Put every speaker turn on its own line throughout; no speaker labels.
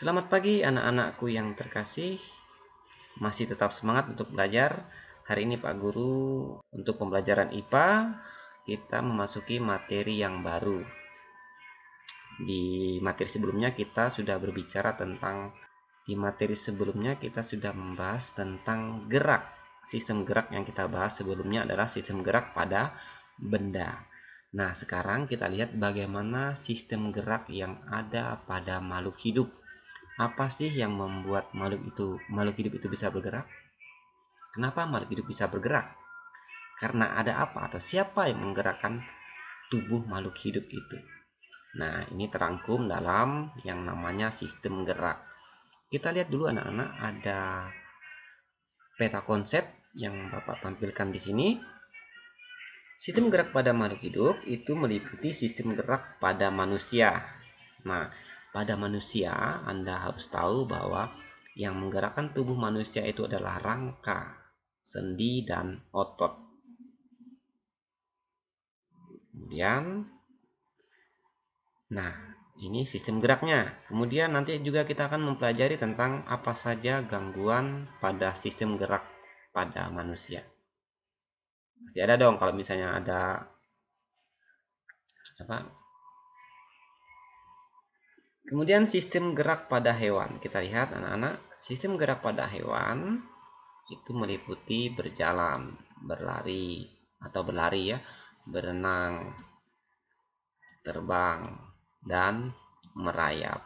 Selamat pagi anak-anakku yang terkasih. Masih tetap semangat untuk belajar. Hari ini Pak Guru untuk pembelajaran IPA kita memasuki materi yang baru. Di materi sebelumnya kita sudah membahas tentang gerak. Sistem gerak yang kita bahas sebelumnya adalah sistem gerak pada benda. Nah, sekarang kita lihat bagaimana sistem gerak yang ada pada makhluk hidup. Apa sih yang membuat makhluk hidup itu bisa bergerak? Kenapa makhluk hidup bisa bergerak? Karena ada apa atau siapa yang menggerakkan tubuh makhluk hidup itu? Nah, ini terangkum dalam yang namanya sistem gerak. Kita lihat dulu anak-anak, ada peta konsep yang Bapak tampilkan di sini. Sistem gerak pada makhluk hidup itu meliputi sistem gerak pada manusia. Nah, pada manusia Anda harus tahu bahwa yang menggerakkan tubuh manusia itu adalah rangka, sendi, dan otot. Kemudian, nah ini sistem geraknya. Kemudian nanti juga kita akan mempelajari tentang apa saja gangguan pada sistem gerak pada manusia. Pasti ada dong kalau misalnya ada apa. Kemudian sistem gerak pada hewan. Kita lihat anak-anak, sistem gerak pada hewan itu meliputi berjalan, berlari atau berlari ya, berenang, terbang, dan merayap.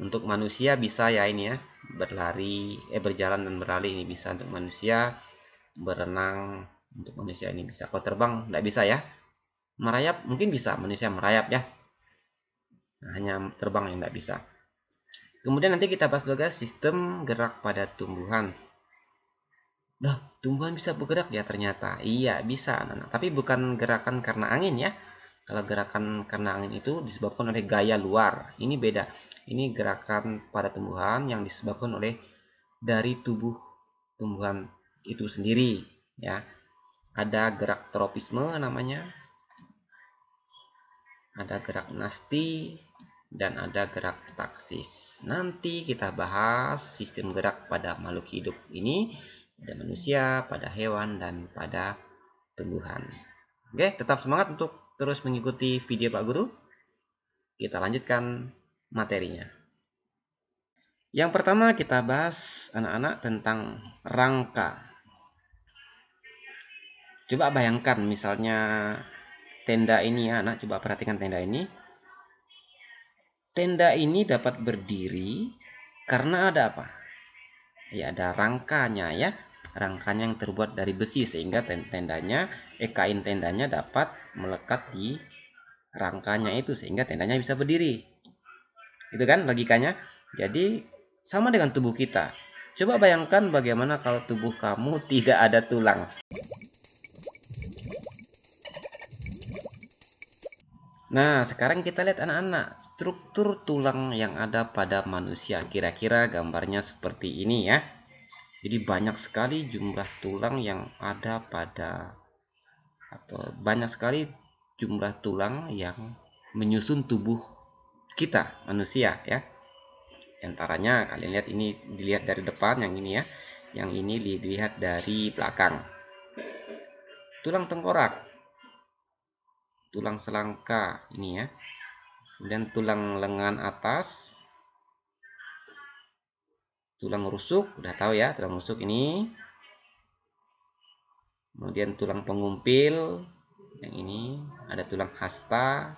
Untuk manusia bisa ya ini ya, berjalan dan berlari ini bisa untuk manusia, berenang untuk manusia ini bisa. Kalau terbang tidak bisa ya. Merayap mungkin bisa, manusia merayap ya. Nah, hanya terbang yang tidak bisa. Kemudian nanti kita bahas juga sistem gerak pada tumbuhan. Loh, tumbuhan bisa bergerak ya ternyata. Iya, bisa anak-anak. Tapi bukan gerakan karena angin ya. Kalau gerakan karena angin itu disebabkan oleh gaya luar. Ini beda. Ini gerakan pada tumbuhan yang disebabkan oleh dari tubuh tumbuhan itu sendiri ya. Ada gerak tropisme namanya. Ada gerak nasti dan ada gerak taksis. Nanti kita bahas sistem gerak pada makhluk hidup ini, pada manusia, pada hewan, dan pada tumbuhan. Oke, tetap semangat untuk terus mengikuti video Pak Guru. Kita lanjutkan materinya. Yang pertama kita bahas anak-anak tentang rangka. Coba bayangkan misalnya tenda ini ya anak, coba perhatikan tenda ini. Tenda ini dapat berdiri karena ada apa? Ya, ada rangkanya ya. Rangkanya yang terbuat dari besi sehingga kain tendanya dapat melekat di rangkanya itu sehingga tendanya bisa berdiri. Itu kan logikanya. Jadi sama dengan tubuh kita. Coba bayangkan bagaimana kalau tubuh kamu tidak ada tulang. Nah, sekarang kita lihat anak-anak, struktur tulang yang ada pada manusia. Kira-kira gambarnya seperti ini ya. Jadi banyak sekali jumlah tulang yang ada atau banyak sekali jumlah tulang yang menyusun tubuh kita manusia ya. Antaranya kalian lihat ini, dilihat dari depan yang ini ya. Yang ini dilihat dari belakang. Tulang tengkorak, tulang selangka ini ya. Kemudian tulang lengan atas, tulang rusuk, udah tahu ya tulang rusuk ini. Kemudian tulang pengumpil, yang ini ada tulang hasta,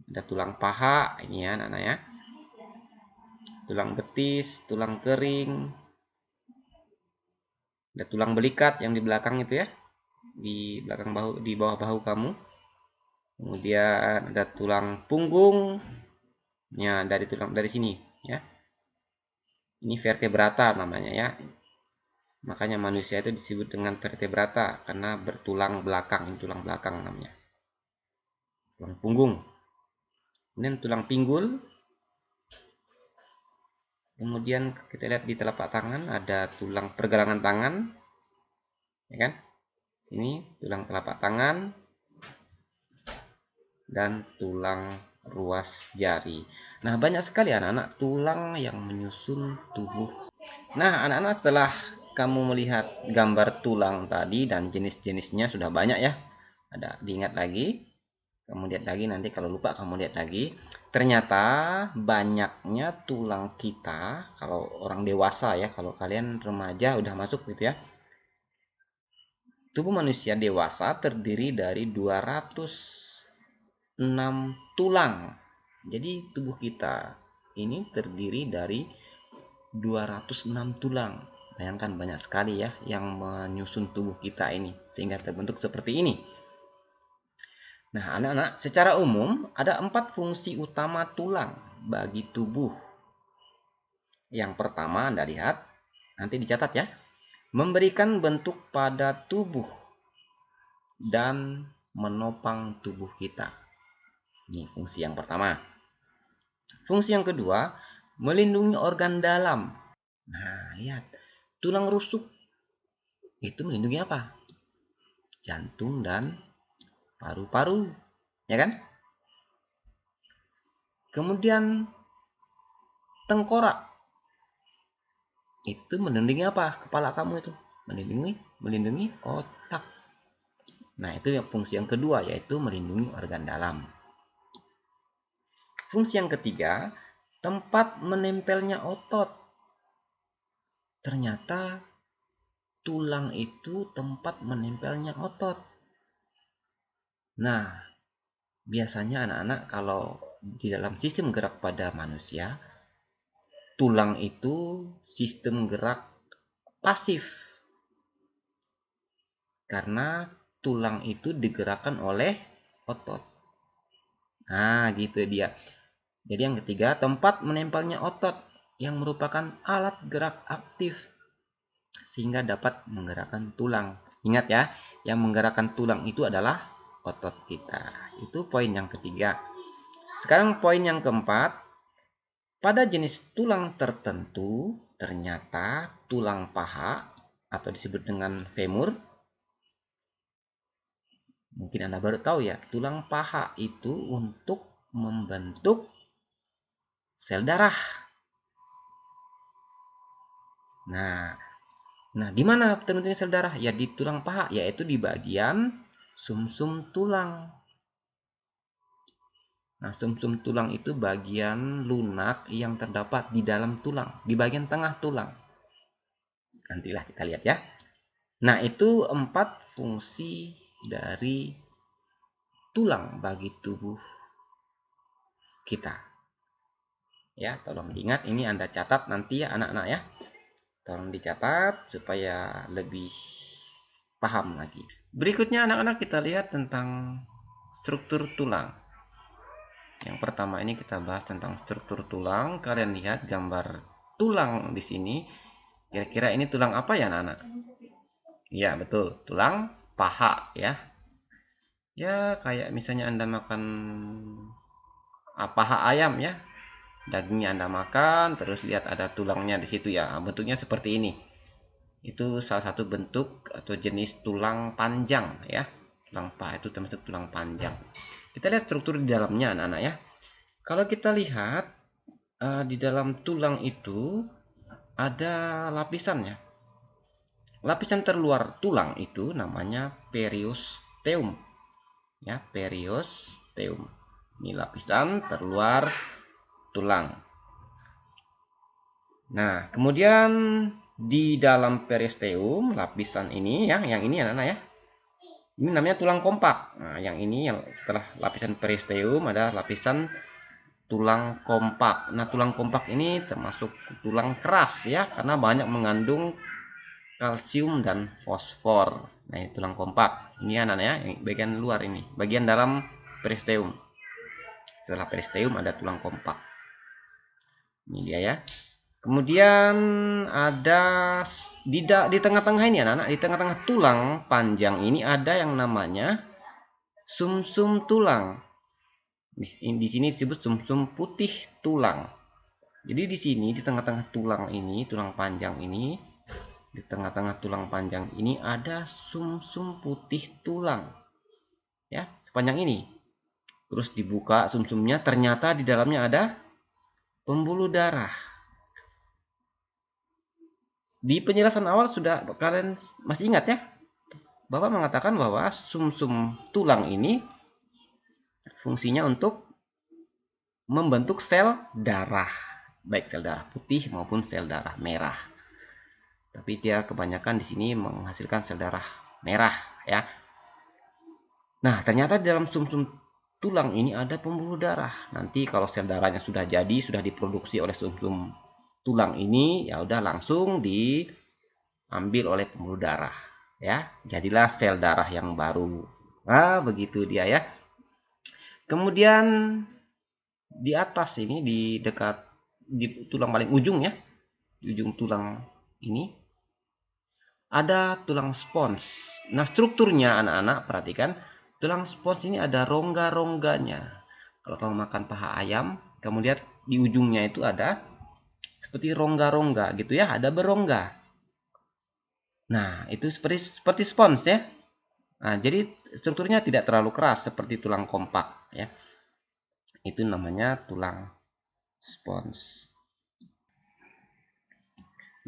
ada tulang paha ini ya anak-anak ya, tulang betis, tulang kering, ada tulang belikat yang di belakang itu ya, di belakang bahu, di bawah bahu kamu. Kemudian ada tulang punggung ya, dari sini ya, ini vertebrata namanya ya. Makanya manusia itu disebut dengan vertebrata karena bertulang belakang, ini tulang belakang namanya, tulang punggung. Kemudian tulang pinggul. Kemudian kita lihat di telapak tangan ada tulang pergelangan tangan, ya kan? Sini tulang telapak tangan dan tulang ruas jari. Nah, banyak sekali anak-anak tulang yang menyusun tubuh. Nah, anak-anak, setelah kamu melihat gambar tulang tadi dan jenis-jenisnya sudah banyak ya. Ada, diingat lagi. Kamu lihat lagi, nanti kalau lupa kamu lihat lagi. Ternyata banyaknya tulang kita, kalau orang dewasa ya, kalau kalian remaja udah masuk gitu ya. Tubuh manusia dewasa terdiri dari 206 tulang. Jadi tubuh kita ini terdiri dari 206 tulang. Bayangkan banyak sekali ya yang menyusun tubuh kita ini sehingga terbentuk seperti ini. Nah, anak-anak, secara umum ada 4 fungsi utama tulang bagi tubuh. Yang pertama, Anda lihat, nanti dicatat ya. Memberikan bentuk pada tubuh dan menopang tubuh kita. Ini fungsi yang pertama. Fungsi yang kedua, melindungi organ dalam. Nah, lihat. Tulang rusuk itu melindungi apa? Jantung dan paru-paru, ya kan? Kemudian tengkorak itu melindungi apa? Kepala kamu itu melindungi otak. Nah, itu yang fungsi yang kedua, yaitu melindungi organ dalam. Fungsi yang ketiga, tempat menempelnya otot. Ternyata tulang itu tempat menempelnya otot. Nah, biasanya anak-anak kalau di dalam sistem gerak pada manusia, tulang itu sistem gerak pasif. Karena tulang itu digerakkan oleh otot. Nah, gitu dia. Jadi yang ketiga, tempat menempelnya otot yang merupakan alat gerak aktif sehingga dapat menggerakkan tulang. Ingat ya, yang menggerakkan tulang itu adalah otot kita. Itu poin yang ketiga. Sekarang poin yang keempat, pada jenis tulang tertentu ternyata tulang paha atau disebut dengan femur. Mungkin Anda baru tahu ya, tulang paha itu untuk membentuk sel darah. Nah, di mana terbentuknya sel darah? Ya di tulang paha, yaitu di bagian sumsum tulang. Nah, sumsum tulang itu bagian lunak yang terdapat di dalam tulang, di bagian tengah tulang. Nantilah kita lihat ya. Nah, itu 4 fungsi dari tulang bagi tubuh kita. Ya, tolong diingat, ini Anda catat nanti ya anak-anak ya. Tolong dicatat supaya lebih paham lagi. Berikutnya anak-anak kita lihat tentang struktur tulang. Yang pertama ini kita bahas tentang struktur tulang. Kalian lihat gambar tulang di sini. Kira-kira ini tulang apa ya anak-anak? Ya, betul. Tulang paha ya. Ya, kayak misalnya Anda makan paha ayam ya. Dagingnya Anda makan, terus lihat ada tulangnya di situ ya. Bentuknya seperti ini. Itu salah satu bentuk atau jenis tulang panjang ya. Tulang paha itu termasuk tulang panjang. Kita lihat struktur di dalamnya anak-anak ya. Kalau kita lihat di dalam tulang itu ada lapisannya. Lapisan terluar tulang itu namanya periosteum. Ya, periosteum. Ini lapisan terluar tulang. Nah, kemudian di dalam periosteum, lapisan ini ya, yang ini anak-anak ya. Ini namanya tulang kompak. Nah, yang ini yang setelah lapisan periosteum ada lapisan tulang kompak. Nah, tulang kompak ini termasuk tulang keras ya, karena banyak mengandung kalsium dan fosfor. Nah, ini tulang kompak. Ini anak-anak ya, bagian luar ini, bagian dalam periosteum. Setelah periosteum ada tulang kompak. Ini dia ya. Kemudian ada di tengah-tengah ini anak-anak, di tengah-tengah tulang panjang ini ada yang namanya sumsum tulang. Di sini disebut sumsum putih tulang. Jadi di sini di tengah-tengah tulang ini, tulang panjang ini, di tengah-tengah tulang panjang ini ada sumsum putih tulang. Ya, sepanjang ini. Terus dibuka sumsumnya, ternyata di dalamnya ada pembuluh darah. Di penjelasan awal sudah kalian masih ingat ya? Bapak mengatakan bahwa sumsum tulang ini fungsinya untuk membentuk sel darah, baik sel darah putih maupun sel darah merah. Tapi dia kebanyakan di sini menghasilkan sel darah merah ya. Nah, ternyata di dalam sumsum tulang ini ada pembuluh darah. Nanti kalau sel darahnya sudah jadi, sudah diproduksi oleh sumsum tulang ini, ya udah langsung diambil oleh pembuluh darah ya. Jadilah sel darah yang baru. Nah, begitu dia ya. Kemudian di atas ini di dekat di tulang paling ujung ya, di ujung tulang ini ada tulang spons. Nah, strukturnya anak-anak perhatikan, tulang spons ini ada rongga-rongganya. Kalau kamu makan paha ayam, kamu lihat di ujungnya itu ada seperti rongga-rongga gitu ya, ada berongga. Nah, itu seperti spons ya. Nah, jadi strukturnya tidak terlalu keras seperti tulang kompak ya. Itu namanya tulang spons.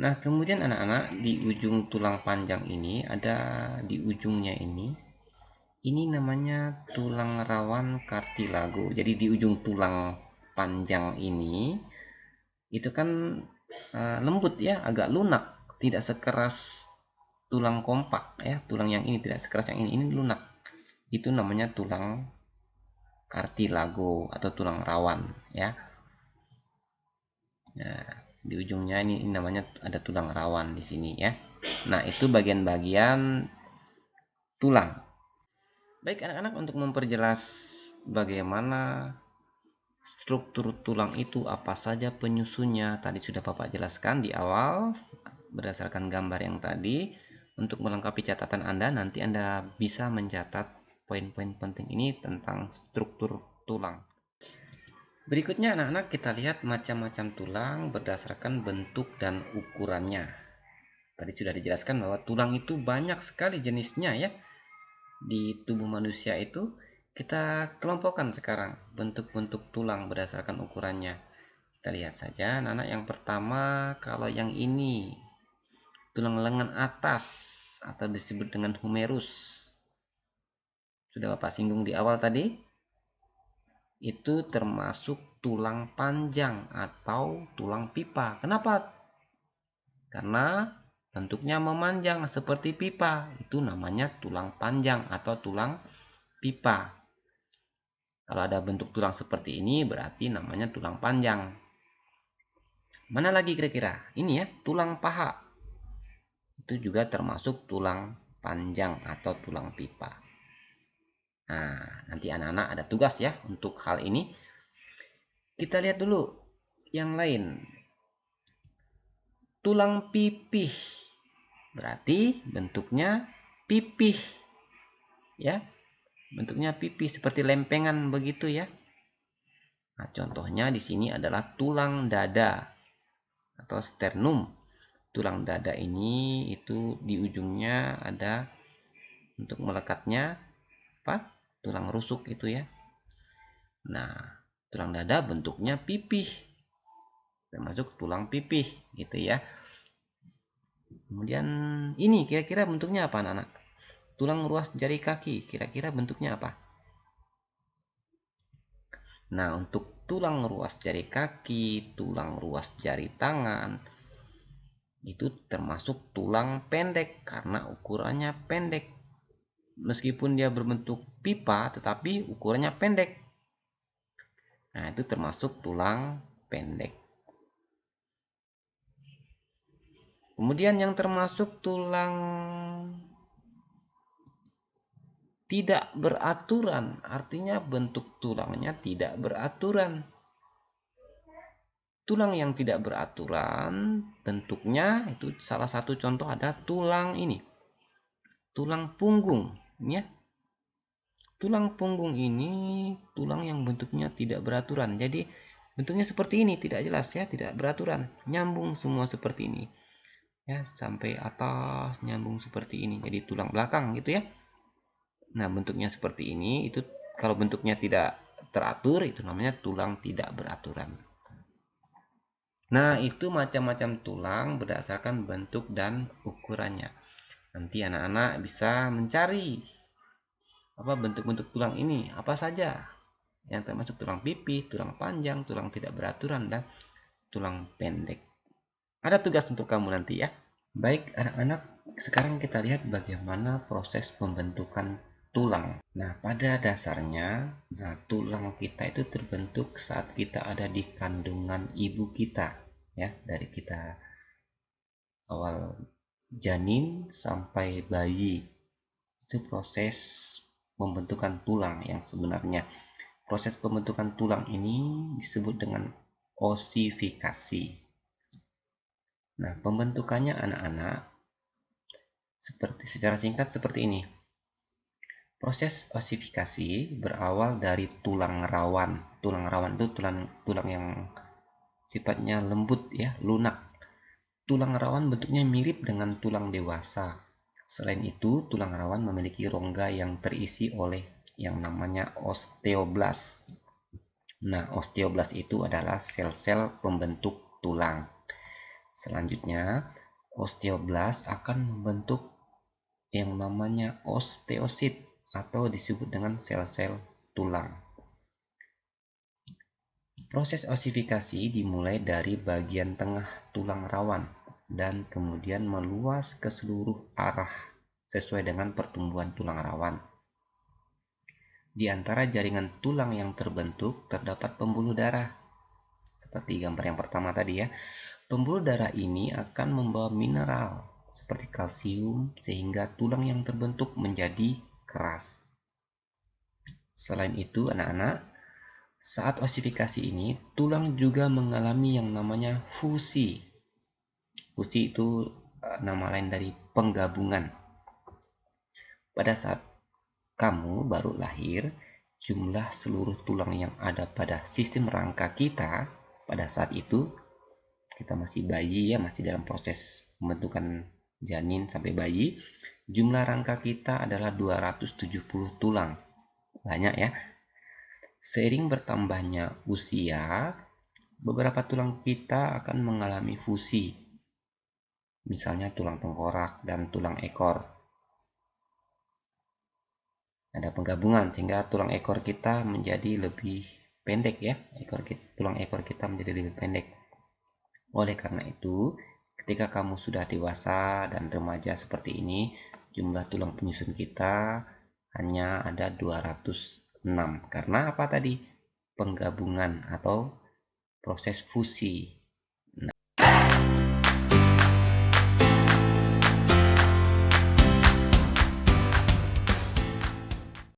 Nah, kemudian anak-anak di ujung tulang panjang ini ada di ujungnya ini namanya tulang rawan kartilago. Jadi di ujung tulang panjang ini itu kan lembut ya, agak lunak, tidak sekeras tulang kompak ya. Tulang yang ini tidak sekeras yang ini lunak. Itu namanya tulang kartilago atau tulang rawan ya. Nah, di ujungnya ini namanya ada tulang rawan di sini ya. Nah, itu bagian-bagian tulang. Baik anak-anak, untuk memperjelas bagaimana struktur tulang itu, apa saja penyusunnya, tadi sudah Bapak jelaskan di awal berdasarkan gambar yang tadi. Untuk melengkapi catatan Anda, nanti Anda bisa mencatat poin-poin penting ini tentang struktur tulang. Berikutnya anak-anak kita lihat macam-macam tulang berdasarkan bentuk dan ukurannya. Tadi sudah dijelaskan bahwa tulang itu banyak sekali jenisnya ya. Di tubuh manusia itu kita kelompokkan sekarang bentuk-bentuk tulang berdasarkan ukurannya. Kita lihat saja anak-anak, yang pertama kalau yang ini tulang lengan atas atau disebut dengan humerus. Sudah Bapak singgung di awal tadi. Itu termasuk tulang panjang atau tulang pipa. Kenapa? Karena bentuknya memanjang seperti pipa. Itu namanya tulang panjang atau tulang pipa. Kalau ada bentuk tulang seperti ini berarti namanya tulang panjang. Mana lagi kira-kira? Ini ya, tulang paha. Itu juga termasuk tulang panjang atau tulang pipa. Nah, nanti anak-anak ada tugas ya untuk hal ini. Kita lihat dulu yang lain. Tulang pipih. Berarti bentuknya pipih. Ya. Bentuknya pipih seperti lempengan begitu ya. Nah, contohnya di sini adalah tulang dada atau sternum. Tulang dada ini itu di ujungnya ada untuk melekatnya apa? Tulang rusuk itu ya. Nah, tulang dada bentuknya pipih. Termasuk tulang pipih gitu ya. Kemudian ini kira-kira bentuknya apa anak-anak? Tulang ruas jari kaki, kira-kira bentuknya apa? Nah, untuk tulang ruas jari kaki, tulang ruas jari tangan, itu termasuk tulang pendek karena ukurannya pendek. Meskipun dia berbentuk pipa, tetapi ukurannya pendek. Nah, itu termasuk tulang pendek. Kemudian yang termasuk tulang tidak beraturan, artinya bentuk tulangnya tidak beraturan. Tulang yang tidak beraturan bentuknya itu salah satu contoh ada tulang ini. Tulang punggung, ya. Tulang punggung ini tulang yang bentuknya tidak beraturan. Jadi bentuknya seperti ini, tidak jelas ya, tidak beraturan. Nyambung semua seperti ini. Ya, sampai atas nyambung seperti ini. Jadi tulang belakang gitu ya. Nah, bentuknya seperti ini, itu kalau bentuknya tidak teratur itu namanya tulang tidak beraturan. Nah, itu macam-macam tulang berdasarkan bentuk dan ukurannya. Nanti anak-anak bisa mencari apa bentuk-bentuk tulang ini, apa saja yang termasuk tulang pipi, tulang panjang, tulang tidak beraturan, dan tulang pendek. Ada tugas untuk kamu nanti ya. Baik anak-anak, sekarang kita lihat bagaimana proses pembentukan tulang. Nah, pada dasarnya, tulang kita itu terbentuk saat kita ada di kandungan ibu kita, ya, dari kita awal janin sampai bayi. Itu proses pembentukan tulang yang sebenarnya. Proses pembentukan tulang ini disebut dengan osifikasi. Nah, pembentukannya anak-anak secara singkat seperti ini. Proses osifikasi berawal dari tulang rawan. Tulang rawan itu tulang yang sifatnya lembut ya, lunak. Tulang rawan bentuknya mirip dengan tulang dewasa. Selain itu, tulang rawan memiliki rongga yang terisi oleh yang namanya osteoblas. Nah, osteoblas itu adalah sel-sel pembentuk tulang. Selanjutnya, osteoblas akan membentuk yang namanya osteosit atau disebut dengan sel-sel tulang. Proses osifikasi dimulai dari bagian tengah tulang rawan dan kemudian meluas ke seluruh arah sesuai dengan pertumbuhan tulang rawan. Di antara jaringan tulang yang terbentuk terdapat pembuluh darah. Seperti gambar yang pertama tadi ya. Pembuluh darah ini akan membawa mineral seperti kalsium sehingga tulang yang terbentuk menjadi keras. Selain itu, anak-anak, saat osifikasi ini, tulang juga mengalami yang namanya fusi. Fusi itu nama lain dari penggabungan. Pada saat kamu baru lahir, jumlah seluruh tulang yang ada pada sistem rangka kita pada saat itu, kita masih bayi ya, masih dalam proses pembentukan janin sampai bayi, jumlah rangka kita adalah 270 tulang. Banyak ya. Seiring bertambahnya usia, beberapa tulang kita akan mengalami fusi. Misalnya tulang tengkorak dan tulang ekor. Ada penggabungan sehingga tulang ekor kita menjadi lebih pendek ya. Tulang ekor kita menjadi lebih pendek. Oleh karena itu, ketika kamu sudah dewasa dan remaja seperti ini, jumlah tulang penyusun kita hanya ada 206. Karena apa tadi? Penggabungan atau proses fusi.